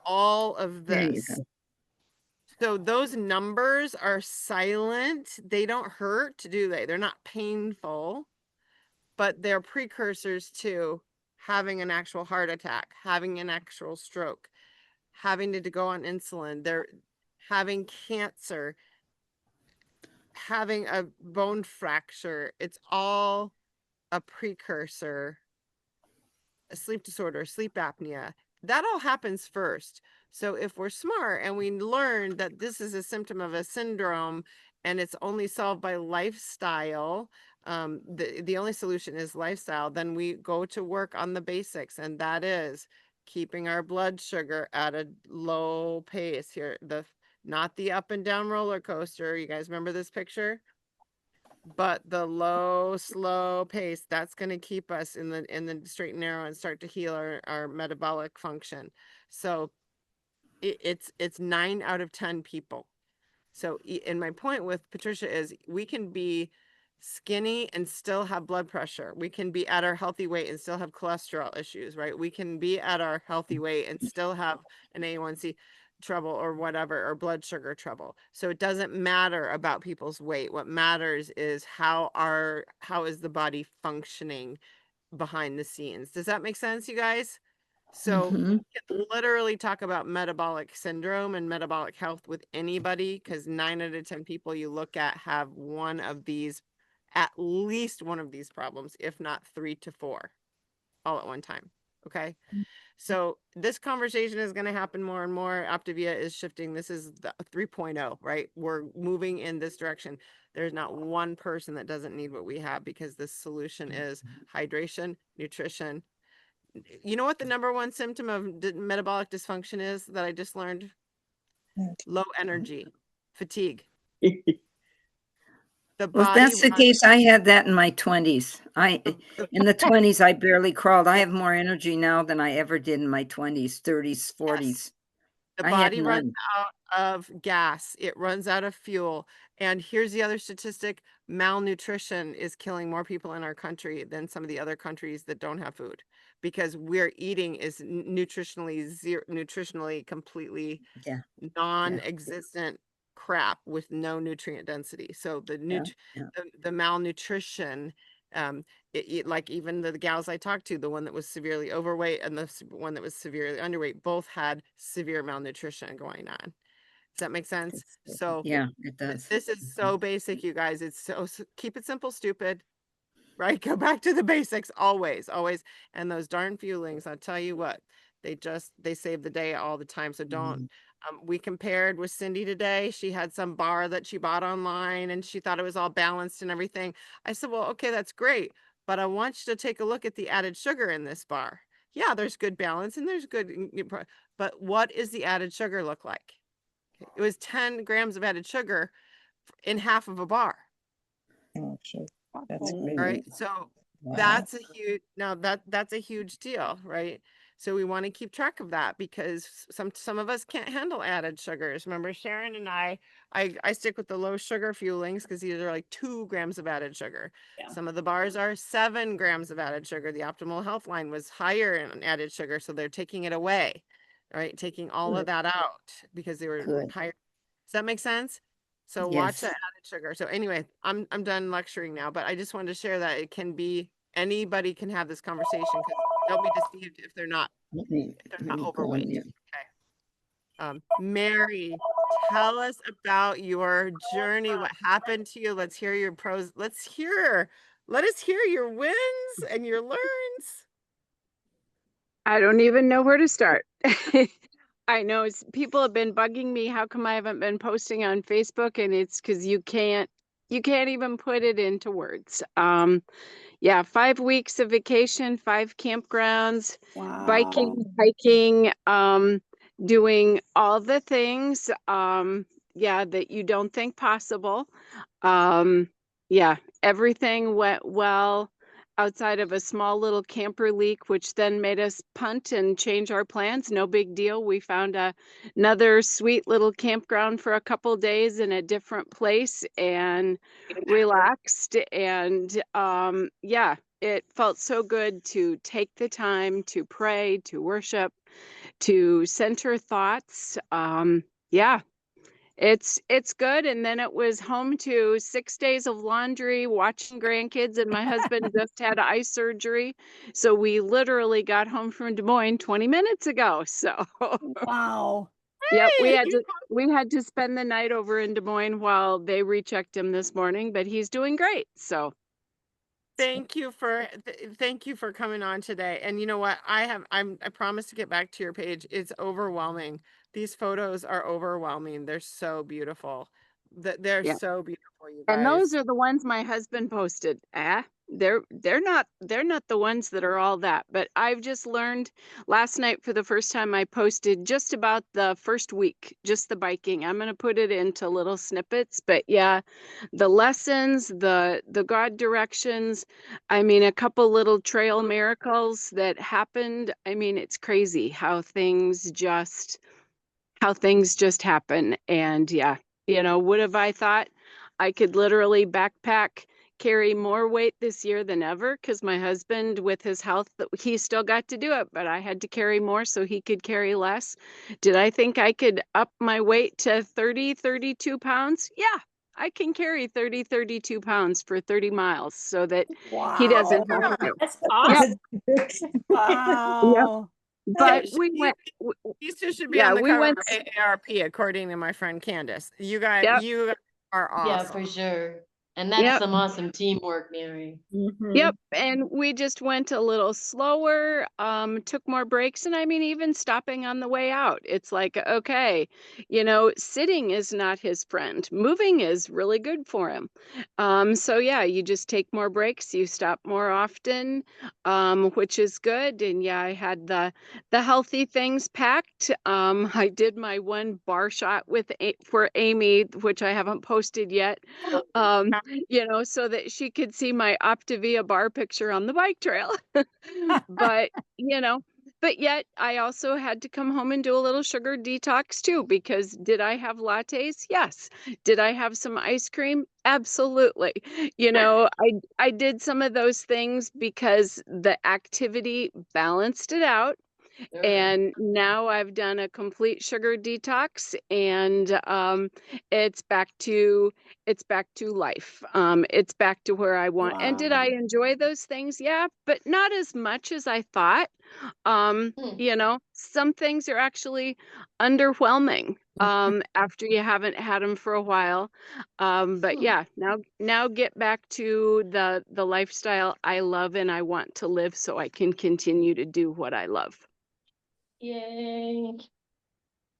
all of there you this. go. So those numbers are silent. They don't hurt, do they? They're not painful, but they're precursors to having an actual heart attack, having an actual stroke, having to go on insulin. They're having cancer, having a bone fracture. It's all a precursor, a sleep disorder, sleep apnea. That all happens first. So if we're smart and we learn that this is a symptom of a syndrome and it's only solved by lifestyle, the only solution is lifestyle, then we go to work on the basics, and that is keeping our blood sugar at a low pace here. Not the up and down roller coaster. You guys remember this picture? But the low, slow pace, that's going to keep us in the straight and narrow and start to heal our metabolic function. So it's 9 out of 10 people. So, and my point with Patricia is we can be skinny and still have blood pressure. We can be at our healthy weight and still have cholesterol issues, right? We can be at our healthy weight and still have an A1C trouble or whatever, or blood sugar trouble. So it doesn't matter about people's weight. What matters is how is the body functioning behind the scenes. Does that make sense, you guys? So Mhm. we can literally talk about metabolic syndrome and metabolic health with anybody, because 9 out of 10 people you look at have one of these, at least one of these problems, if not 3 to 4, all at one time. Okay. So this conversation is going to happen more and more. Optavia is shifting. This is the 3.0, right? We're moving in this direction. There's not one person that doesn't need what we have, because the solution is hydration, nutrition. You know what the number one symptom of metabolic dysfunction is that I just learned? Low energy, fatigue. The Well, if body that's the runs, case, I had that in my 20s. In the 20s, I barely crawled. I have more energy now than I ever did in my 20s, 30s, 40s. yes, the I had body runs none. out of gas. It runs out of fuel. And here's the other statistic: malnutrition is killing more people in our country than some of the other countries that don't have food, because we're eating is nutritionally completely Yeah, non-existent crap with no nutrient density. So yeah. the malnutrition, like even the gals I talked to, the one that was severely overweight and the one that was severely underweight, both had severe malnutrition going on. Does that make sense? So Yeah, it does. this is so basic, you guys. It's so keep it simple, stupid. Right? Go back to the basics always, always. And those darn fuelings, I'll tell you what, they save the day all the time. So don't, we compared with Cindy today. She had some bar that she bought online and she thought it was all balanced and everything. I said, well, okay, that's great, but I want you to take a look at the added sugar in this bar. Yeah, there's good balance and there's good, but what is the added sugar look like? It was 10 grams of added sugar in half of a bar. Oh, sure. That's All great. right. So Wow. that's a huge, that's a huge deal, right? So we want to keep track of that because some of us can't handle added sugars. Remember Sharon and I stick with the low sugar fuelings because these are like 2 grams of added sugar. Yeah. Some of the bars are 7 grams of added sugar. The Optimal Health line was higher in added sugar, so they're taking it away, right? Taking all of Good. that out because they were Good. higher. Does that make sense? So watch Yes. that added sugar. So anyway, I'm done lecturing now, but I just wanted to share that it can be anybody can have this conversation because they'll be deceived if they're not Let me go in overweight. there. Okay. Mary, tell us about your journey. What happened to you? Let's hear your pros. Let us hear your wins and your learns. I don't even know where to start. I know people have been bugging me. How come I haven't been posting on Facebook? And it's because you can't even put it into words. Yeah, 5 weeks of vacation, 5 campgrounds, biking, Wow. hiking, doing all the things, yeah, that you don't think possible. Yeah, everything went well outside of a small little camper leak, which then made us punt and change our plans. No big deal. We found another sweet little campground for a couple days in a different place and relaxed. And yeah, it felt so good to take the time to pray, to worship, to center thoughts. Yeah, it's good. And then it was home to 6 days of laundry, watching grandkids, and my husband just had eye surgery. So we literally got home from Des Moines 20 minutes ago. So Wow. yep, Hey, we had to spend the night over in Des Moines while they rechecked him this morning, but he's doing great. So thank you for coming on today. And you know what? I promise to get back to your page. It's overwhelming. These photos are overwhelming. They're so beautiful. They're yeah. so beautiful, you And guys. those are the ones my husband posted. They're not the ones that are all that. But I've just learned last night for the first time I posted just about the first week, just the biking. I'm gonna put it into little snippets, but yeah, the lessons, the God directions, I mean a couple little trail miracles that happened. I mean, it's crazy how things just happen. And yeah, what have I thought? I could literally backpack, carry more weight this year than ever because my husband, with his health, he still got to do it, but I had to carry more so he could carry less. Did I think I could up my weight to 30, 32 pounds? Yeah, I can carry 30, 32 pounds for 30 miles so that he doesn't have Wow. to. That's Yep, awesome. yep. Wow. But Hey, we went, these two should be yeah, on the we cover went, of AARP, according to my friend Candace. You guys yep. are Yeah, awesome. for sure. And that's Yep. some awesome teamwork, Mary. Yep, and we just went a little slower, took more breaks, and I mean, even stopping on the way out. It's like, okay, sitting is not his friend. Moving is really good for him. So yeah, you just take more breaks, you stop more often, which is good. And yeah, I had the healthy things packed. I did my one bar shot for Amy, which I haven't posted yet. So that she could see my Optavia bar picture on the bike trail. But, but yet I also had to come home and do a little sugar detox too, because did I have lattes? Yes. Did I have some ice cream? Absolutely. I did some of those things because the activity balanced it out. Sure. And now I've done a complete sugar detox, and it's back to life. It's back to where I want. And did Wow. I enjoy those things? Yeah, but not as much as I thought. Some things are actually underwhelming after you haven't had them for a while. But yeah, now get back to the lifestyle I love and I want to live so I can continue to do what I love. Yay.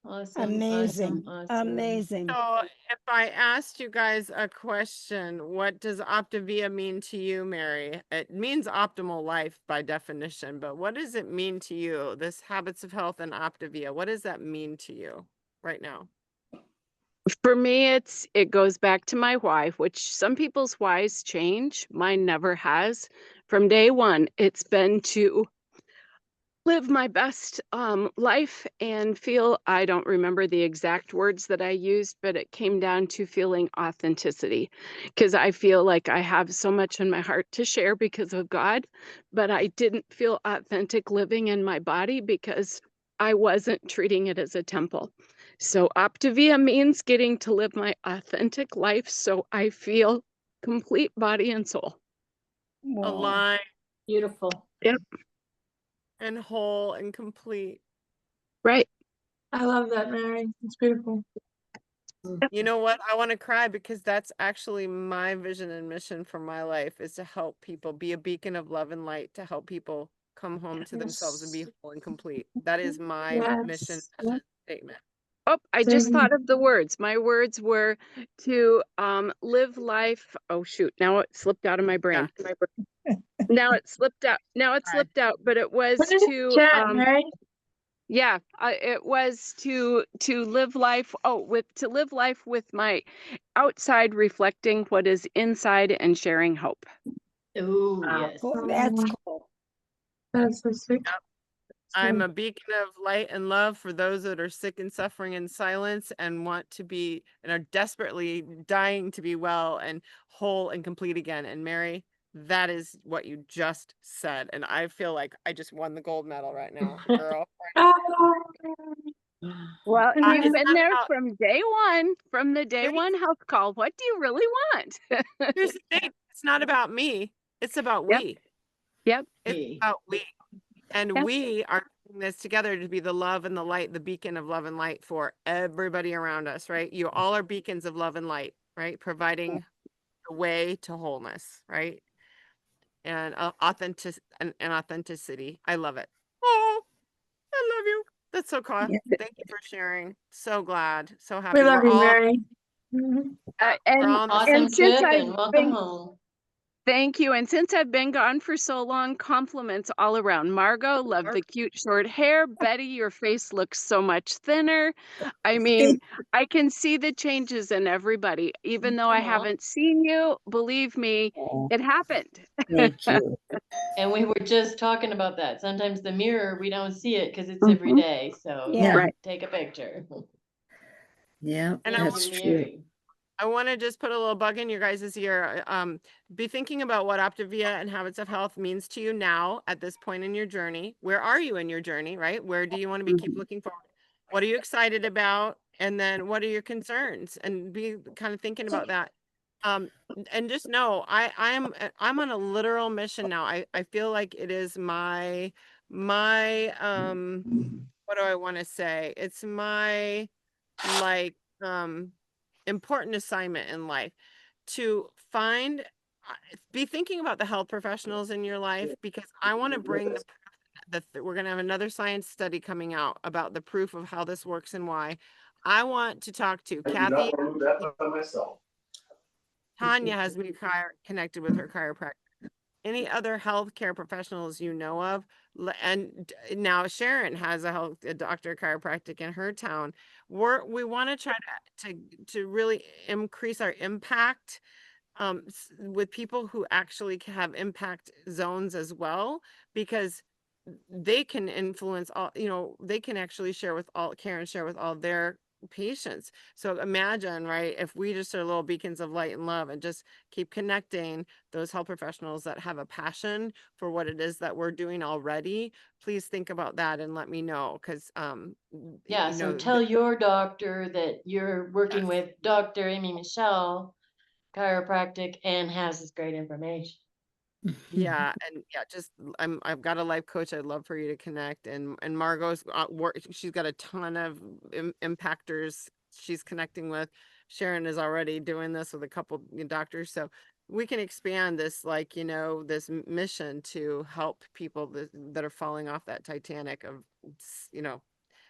Awesome. Amazing. Awesome. Awesome. Amazing. So if I asked you guys a question, what does Optavia mean to you, Mary? It means optimal life by definition, but what does it mean to you, this Habits of Health and Optavia? What does that mean to you right now? For me, it goes back to my why, which some people's whys change. Mine never has. From day one, it's been to live my best life and feel, I don't remember the exact words that I used, but it came down to feeling authenticity, because I feel like I have so much in my heart to share because of God, but I didn't feel authentic living in my body because I wasn't treating it as a temple. So Optavia means getting to live my authentic life so I feel complete body and soul. Wow. Aligned Beautiful. Yep. and whole and complete. Right. I love that, Mary. It's beautiful. You know what? I want to cry because that's actually my vision and mission for my life, is to help people, be a beacon of love and light, to help people come home to themselves and be whole and complete. That is my mission Yes. statement. Oh, I Same just here. thought of the words. My words were to live life. Oh shoot, now it slipped out of my brain. Now it slipped out. Now it Right. slipped out, but it was Put it in to the chat, Mary. yeah, it was to live life. Oh, to live life with my outside reflecting what is inside and sharing hope. Ooh, Wow. yes. Cool. That's cool. That's so sweet. Yep. I'm a beacon of light and love for those that are sick and suffering in silence and want to be and are desperately dying to be well and whole and complete again. And Mary, that is what you just said. And I feel like I just won the gold medal right now, girl. Well, and It's you've been not there about- from day one, from the day one health call. What do you really want? Here's the thing. It's not about me. It's about Yep. we. Yep. It's about we. And Yep. we are doing this together to be the love and the light, the beacon of love and light for everybody around us, right? You all are beacons of love and light, right? Providing the way to wholeness, right? And and authenticity. I love it. Oh, I love you. That's so cool. Yeah. Thank you for sharing. So glad. So happy. We love We're you, all, Mary. Mhm. we're And all on the Awesome and since trip I've and welcome been home. Thank you. And since I've been gone for so long, compliments all around. Margot, love the cute short hair. Betty, your face looks so much thinner. I mean, I can see the changes in everybody. Even though I Aw. haven't seen you, believe me, Oh, it happened. thank you. And we were just talking about that. Sometimes the mirror, we don't see it because it's every Mhm. day. So Yeah. Right. take a picture. Yeah, And Thank that's you, true. Mary. I want to just put a little bug in your guys' ear. Be thinking about what Optavia and Habits of Health means to you now at this point in your journey. Where are you in your journey, right? Where do you want to be? Keep looking forward. What are you excited about? And then what are your concerns? And be kind of thinking about that. And just know I'm on a literal mission now. I feel like it is my what do I want to say? It's my like important assignment in life to be thinking about the health professionals in your life, because I want to bring we're going to have another science study coming out about the proof of how this works and why. I want to talk to Kathy. Tanya has me connected with her chiropractor. Any other healthcare professionals you know of, and now Sharon has a doctor chiropractic in her town. We want to try to really increase our impact with people who actually have impact zones as well, because they can influence all, they can actually share with all their patients. So imagine, right, if we just are little beacons of light and love and just keep connecting those health professionals that have a passion for what it is that we're doing already. Please think about that and let me know, because Yeah, so tell your doctor that you're working with Dr. Amy Michelle, chiropractic, and has this great information. Yeah, and yeah, just I've got a life coach. I'd love for you to connect, and Margot's she's got a ton of impactors she's connecting with. Sharon is already doing this with a couple doctors, so we can expand this, like, this mission to help people that are falling off that Titanic of,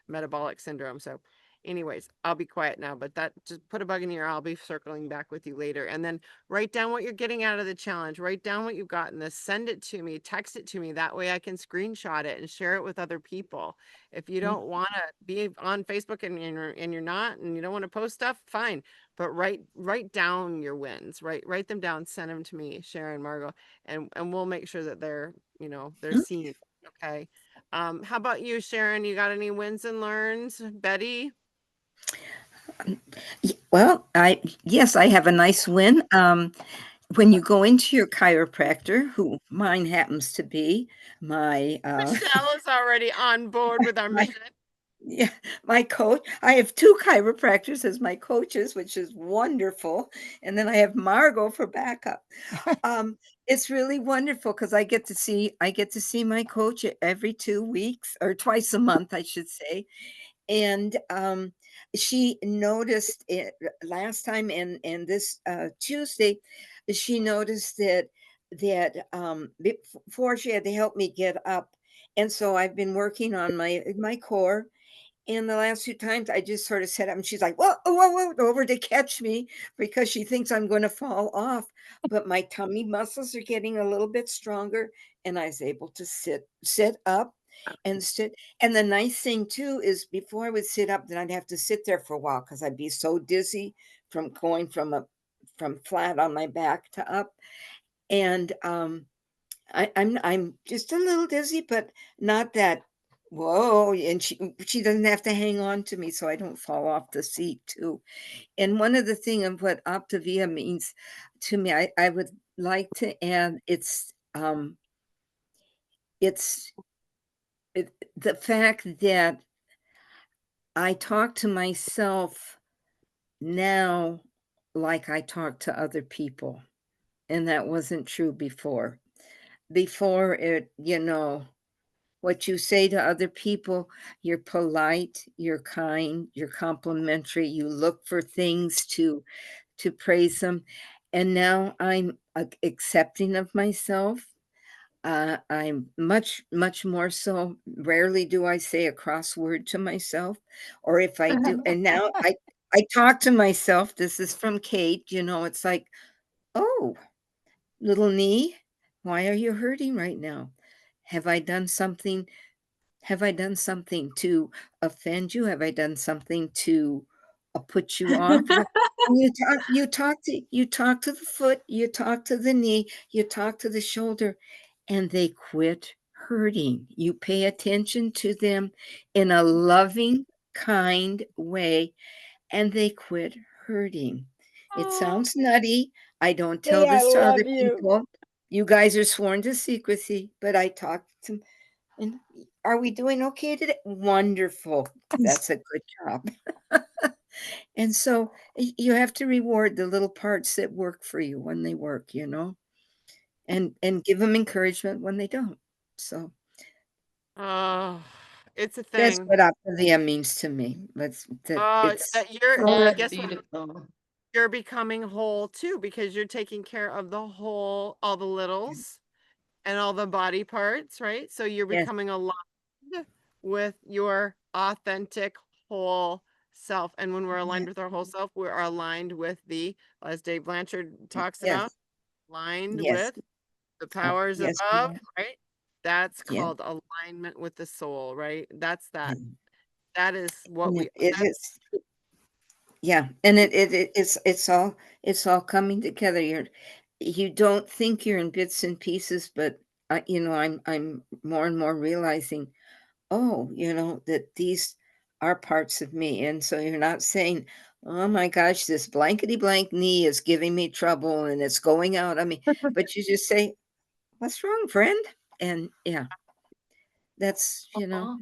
metabolic syndrome. So anyways, I'll be quiet now, but that, just put a bug in your ear. I'll be circling back with you later. And then write down what you're getting out of the challenge. Write down what you've gotten this. Send it to me, text it to me. That way I can screenshot it and share it with other people. If you don't want to be on Facebook and you're not, and you don't want to post stuff, fine. But write down your wins, write them down, send them to me, Sharon, Margot, and we'll make sure that they're seen. Okay. How about you, Sharon? You got any wins and learns? Betty? Well, yes, I have a nice win. When you go into your chiropractor, who mine happens to be my Michelle is already on board with our my mission. yeah, my coach. I have 2 chiropractors as my coaches, which is wonderful. And then I have Margot for backup. It's really wonderful because I get to see my coach every 2 weeks or twice a month, I should say. And she noticed it last time and this Tuesday, she noticed that before she had to help me get up. And so I've been working on my core, and the last few times I just sort of sat up and she's like, whoa, whoa, whoa, over to catch me because she thinks I'm going to fall off. But my tummy muscles are getting a little bit stronger and I was able to sit up and sit. And the nice thing too is before I would sit up, then I'd have to sit there for a while because I'd be so dizzy from going from flat on my back to up. And I'm just a little dizzy, but not that. Whoa! And she doesn't have to hang on to me, so I don't fall off the seat too. And one of the thing of what Optavia means to me, I would like to add it's the fact that I talk to myself now like I talk to other people, and that wasn't true before. Before what you say to other people, you're polite, you're kind, you're complimentary, you look for things to praise them. And now I'm accepting of myself. I'm much more so. Rarely do I say a crossword to myself, or if I do, and now I talk to myself. This is from Kate. It's like, oh, little knee, why are you hurting right now? Have I done something Have I done something to offend you? Have I done something to put you off? You talk to the foot, you talk to the knee, you talk to the shoulder, and they quit hurting. You pay attention to them in a loving, kind way, and they quit hurting. It Oh, sounds nutty. I don't tell hey, I this to other love you. people. You guys are sworn to secrecy, but I talk to and are we doing okay today? Wonderful. That's a good job. And so you have to reward the little parts that work for you when they work, and give them encouragement when they don't. So Oh, it's a that's thing. what Optavia means to me. That's that Oh, it's that you're, over. That's guess what? beautiful. You're becoming whole too because you're taking care of the whole, all the littles and all the body parts, right? So you're Yes, becoming aligned with your authentic whole self. And when we're aligned yes, with our whole self, we are aligned with as Dave Blanchard talks about, yes, aligned yes. with the powers Yes, we above, are. right? That's Yeah. called alignment with the soul, right? That's that. And That is what and we, it is. Yeah, and it's all coming together. You don't think you're in bits and pieces, but I'm more and more realizing, oh, that these are parts of me. And so you're not saying, oh my gosh, this blankety blank knee is giving me trouble and it's going out. I mean, but you just say, what's wrong, friend? And yeah, that's, Aw,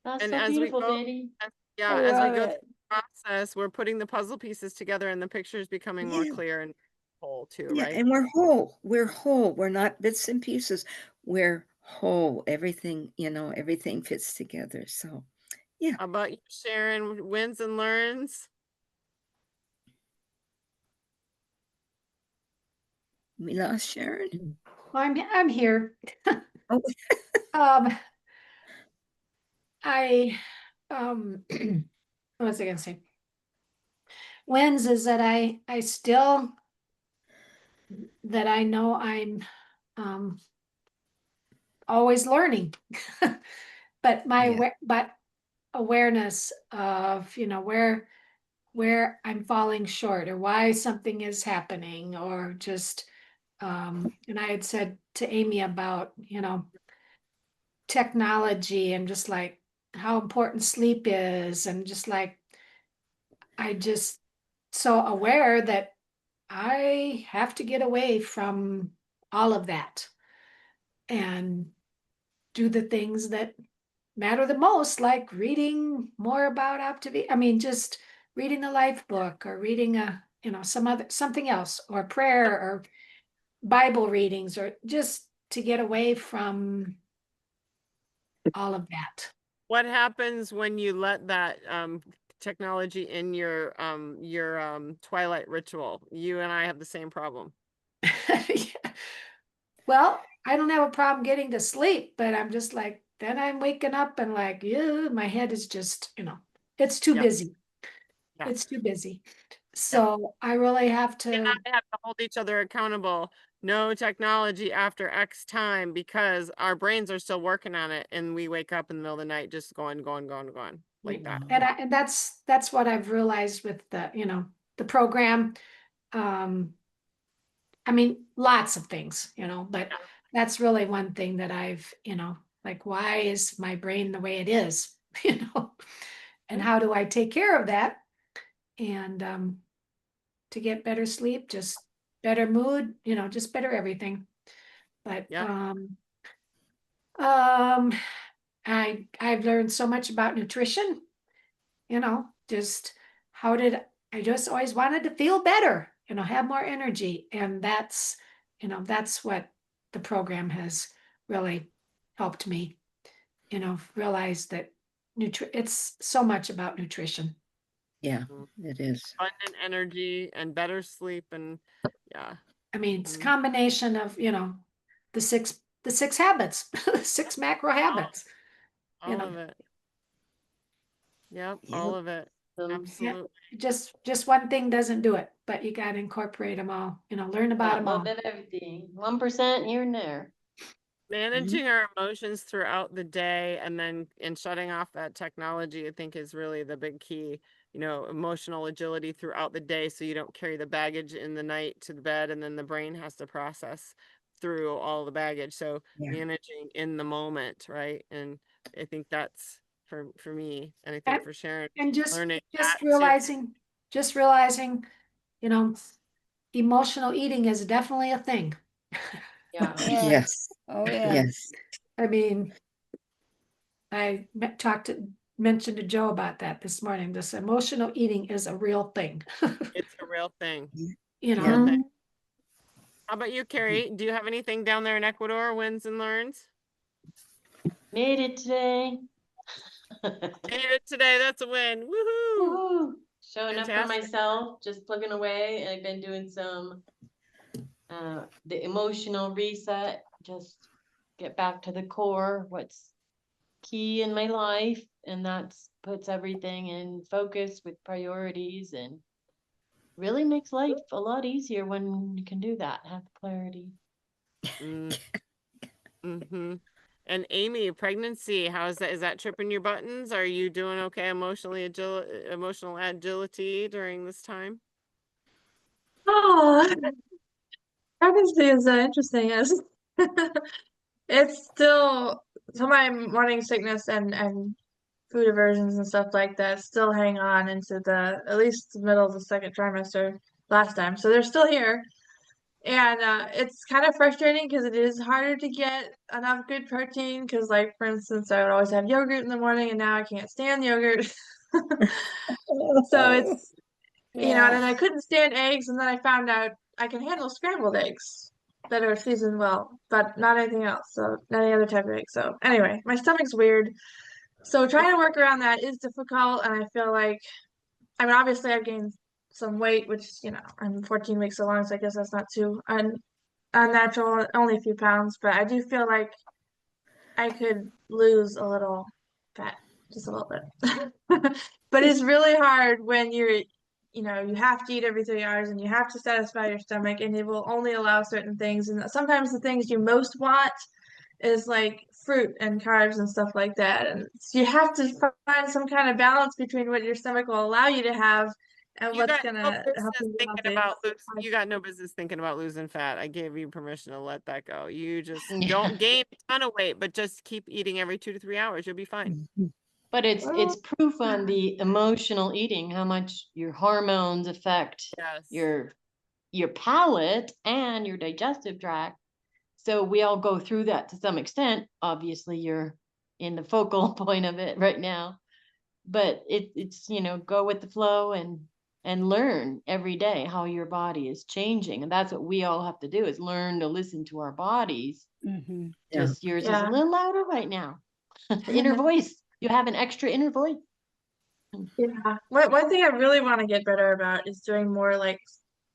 that's and so as we beautiful, go, Betty. I as we love go through it. the process, we're putting the puzzle pieces together and the picture is becoming more yeah, clear and whole too, yeah. right? And we're whole. We're whole. We're not bits and pieces. We're whole. Everything fits together. So yeah, How about you, Sharon? Wins and learns? we lost Sharon. I'm here. Oh, Um, I what was I gonna say? Wins is that I still that I know I'm um always learning. But yeah, but awareness of, where I'm falling short or why something is happening or just and I had said to Amy about, technology and just like how important sleep is, and just like I just so aware that I have to get away from all of that and do the things that matter the most, like reading more about OPTA. I mean, just reading a life book or reading something else, or prayer or Bible readings, or just to get away from all of that. What happens when you let that technology in your twilight ritual? You and I have the same problem. Yeah. Well, I don't have a problem getting to sleep, but I'm just like, then I'm waking up and like, yeah, my head is just, it's too busy. Yeah. It's too busy. So I really have to. And I have to hold each other accountable. No technology after X time, because our brains are still working on it, and we wake up in the middle of the night just going like that. And that's what I've realized with the program. I mean, lots of things, but that's really one thing that I've, like, why is my brain the way it is, and how do I take care of that? And to get better sleep, just better mood, just better everything. But I've learned so much about nutrition, just I just always wanted to feel better, have more energy. And that's what the program has really helped me, realize that it's so much about nutrition. Yeah, it is. Abundant energy and better sleep, and I mean, it's a combination of, the six habits, the 6 macro habits. All of it. Yep, all of it. Absolutely. Yeah, just one thing doesn't do it, but you got to incorporate them all, learn about them all. A little bit of everything, 1% here and there. Managing our emotions throughout the day, and shutting off that technology, I think, is really the big key. Emotional agility throughout the day, so you don't carry the baggage in the night to the bed, and then the brain has to process through all the baggage. So managing in the moment, right? And I think that's for me, and I think for Sharon, and just realizing, emotional eating is definitely a thing. Yeah. Yes. Oh yeah. Yes. I mean, I mentioned to Joe about that this morning. This emotional eating is a real thing. It's a real thing. Yeah. How about you, Carrie? Do you have anything down there in Ecuador, wins and learns? Made it today. Made it today. That's a win. Woohoo! Woohoo! Showing Fantastic. up for myself, just plugging away. I've been doing some the emotional reset, just get back to the core, what's key in my life, and that's puts everything in focus with priorities, and really makes life a lot easier when you can do that, have clarity. And Amy, pregnancy, how is that? Is that tripping your buttons? Are you doing okay emotional agility during this time? Oh, pregnancy is interesting. It's still some of my morning sickness and food aversions and stuff like that still hang on into at least the middle of the second trimester last time. So they're still here. And it's kind of frustrating because it is harder to get enough good protein because, like, for instance, I would always have yogurt in the morning, and now I can't stand yogurt. So it's, and then I couldn't stand eggs, and then I found out I can handle scrambled eggs that are seasoned well, but not anything else. So not any other type of egg. So anyway, my stomach's weird. So trying to work around that is difficult, and I feel like, I mean, obviously I've gained some weight, which, I'm 14 weeks along, so I guess that's not too unnatural, only a few pounds, but I do feel like I could lose a little fat, just a little bit. But it's really hard when you have to eat every 3 hours and you have to satisfy your stomach, and it will only allow certain things. And sometimes the things you most want is like fruit and carbs and stuff like that. And so you have to find some kind of balance between what your stomach will allow you to have and You what's got no gonna help business me get thinking healthy. about you got no business thinking about losing fat. I gave you permission to let that go. You just don't gain a ton of weight, but just keep eating every 2 to 3 hours. You'll be fine. But it's proof on the emotional eating, how much your hormones affect Yes. your palate and your digestive tract. So we all go through that to some extent. Obviously, you're in the focal point of it right now, but it's go with the flow and learn every day how your body is changing, and that's what we all have to do, is learn to listen to our bodies. Mm-hmm. Yeah. Just yours is Yeah. a little louder right now. Inner voice. You have an extra inner voice. Yeah. One thing I really want to get better about is doing more like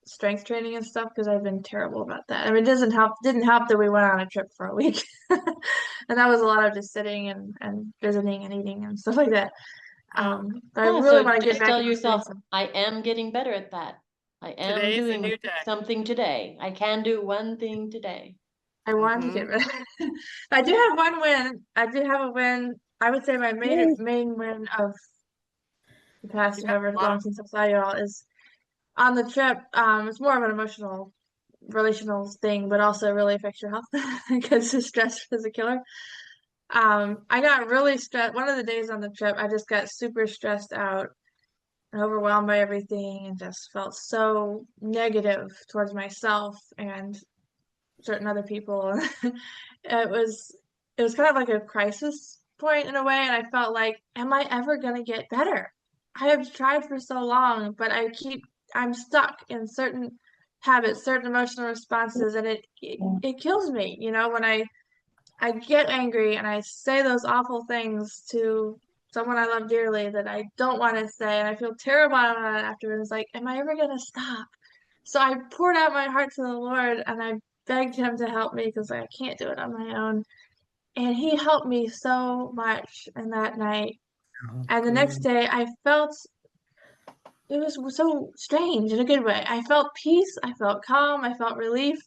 strength training and stuff, because I've been terrible about that. I mean, it didn't help that we went on a trip for a week. And that was a lot of just sitting and visiting and eating and stuff like that. But I Yeah, really so want to get just back tell into yourself, some. I am getting better at that. I am Today's a doing new day. something today. I can do one thing today. I want to get rid of I do have one win. I did have a win. I would say my main win of the past You have however a lot long of since I saw y'all is on the trip. It's more of an emotional, relational thing, but also really affects your health because the stress is a killer. I got really stressed. One of the days on the trip, I just got super stressed out and overwhelmed by everything and just felt so negative towards myself and certain other people. It was kind of like a crisis point in a way, and I felt like, am I ever gonna get better? I have tried for so long, but I'm stuck in certain habits, certain emotional responses, and it kills me, when I get angry and I say those awful things to someone I love dearly that I don't want to say, and I feel terrible about it afterwards. It's like, am I ever gonna stop? So I poured out my heart to the Lord and I begged him to help me because I can't do it on my own. And he helped me so much in that night. Oh, And the next good. day I felt it was so strange in a good way. I felt peace, I felt calm, I felt relief.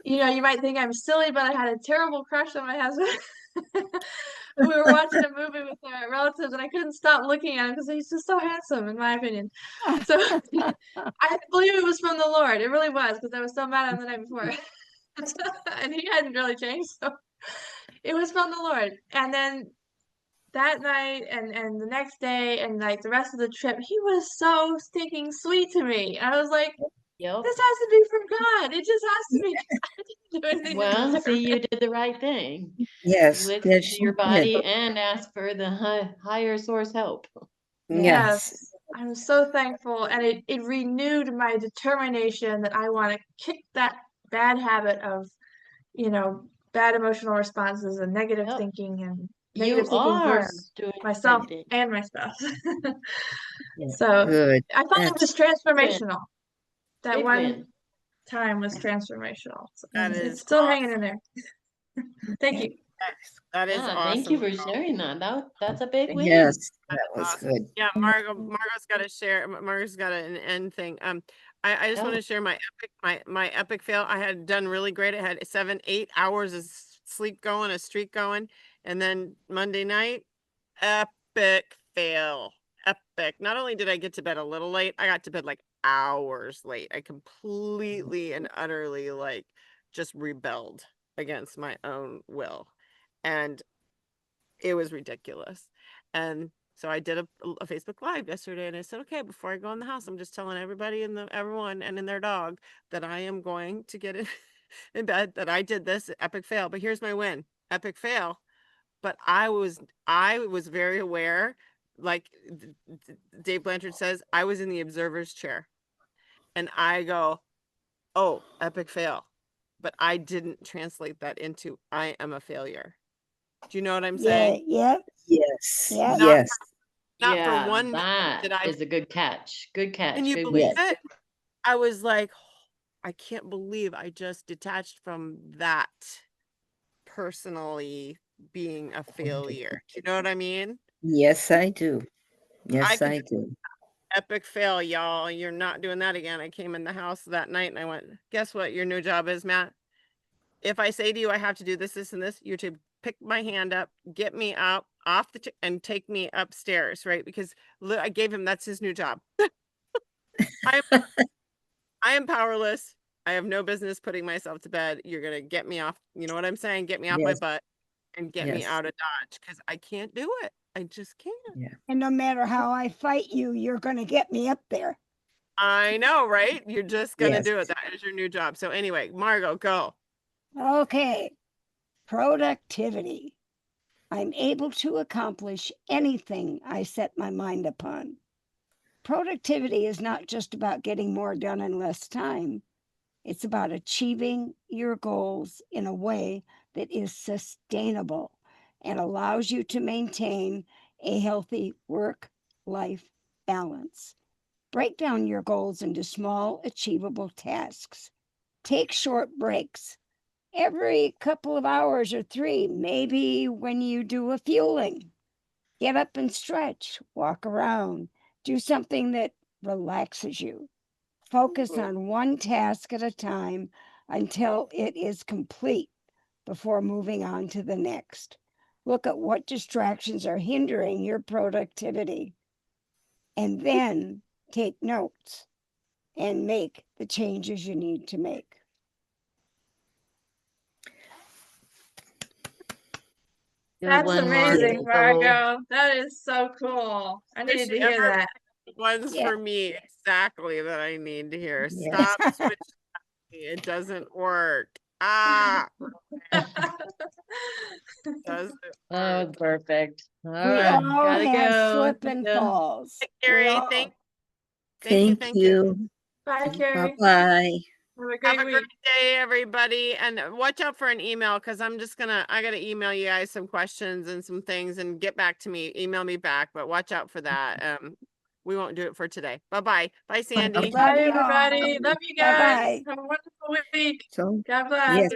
You might think I'm silly, but I had a terrible crush on my husband. We were watching a movie with our relatives, and I couldn't stop looking at him because he's just so handsome, in my opinion. So I believe it was from the Lord. It really was, because I was so mad at him the night before. And he hadn't really changed, so it was from the Lord. And then that night and the next day and like the rest of the trip, he was so stinking sweet to me. I was like, Yep. this has to be from God. It just has to be. I didn't do anything to Well, deserve see, it. you did the right thing. Yes, Listen yes, to she your did. body and ask for the higher source help. Yes. Yes, I'm so thankful, and it renewed my determination that I want to kick that bad habit of, bad emotional responses and negative Yep. thinking and You negative thinking are towards doing the myself right thing. and my spouse. Yeah, So good. I felt it was That's transformational. That Big one win. time was transformational. That And is it's still hanging awesome. in there. Thank you. That is Yeah, thank you awesome. for sharing that. That's a big win. yes, that That's was awesome. good. Yeah, Margot's got to share. Margot's got an end thing. I just want Oh. to share my epic fail. I had done really great. I had 7-8 hours of sleep going, a streak going, and then Monday night, epic fail. Epic. Not only did I get to bed a little late, I got to bed like hours late. I completely and utterly like just rebelled against my own will. And it was ridiculous. And so I did a Facebook Live yesterday, and I said, okay, before I go in the house, I'm just telling everybody and everyone and in their dog that I am going to get in bed, that I did this epic fail. But here's my win. Epic fail. But I was very aware, like Dave Blanchard says, I was in the observer's chair. And I go, oh, epic fail. But I didn't translate that into I am a failure. Do you know what I'm saying? Yep. Yes, Yep. yes, Not for Yeah, 1 minute that did I. is a good catch. Good catch. Can you Good believe win. it? I was like, I can't believe I just detached from that personally being a failure. Do you know what I mean? yes, I do. I Yes, could I do. epic fail, y'all. You're not doing that again. I came in the house that night and I went, guess what your new job is, Matt? If I say to you, I have to do this, this, and this, you're to pick my hand up, get me up off and take me upstairs, right? Because I gave him, that's his new job. I am powerless. I have no business putting myself to bed. You're gonna get me off, you know what I'm saying? Get me off my Yes. butt and get me Yes. out of Dodge because I can't do it. I just can't. Yeah. And no matter how I fight you, you're gonna get me up there. I know, right? You're just gonna Yes. do it. That is your new job. So anyway, Margot, go. Okay. Productivity. I'm able to accomplish anything I set my mind upon. Productivity is not just about getting more done in less time. It's about achieving your goals in a way that is sustainable and allows you to maintain a healthy work-life balance. Break down your goals into small, achievable tasks. Take short breaks every couple of hours or 3, maybe when you do a fueling. Get up and stretch, walk around, do something that relaxes you. Focus on one task at a time until it is complete before moving on to the next. Look at what distractions are hindering your productivity and then take notes and make the changes you need to make. Good That's one, amazing, Margot. Margot. That is so cool. I Wish needed to hear everyone that. ones Yeah. for me exactly that I need to hear. Yes. Stop switching. It doesn't work. Ah, doesn't Oh, work. perfect. All We right, all gotta have go. slip and falls. We Carrie, all. thank you. Thank you. Bye, Carrie. Bye-bye. Have a Have great a week. great day, everybody. And watch out for an email because I gotta email you guys some questions and some things and get back to me. Email me back, but watch out for that. We won't do it for today. Bye-bye. Bye, Sandy. Love Bye, you all. everybody. Love you guys. Bye-bye. Have a wonderful week. So, God bless. yes.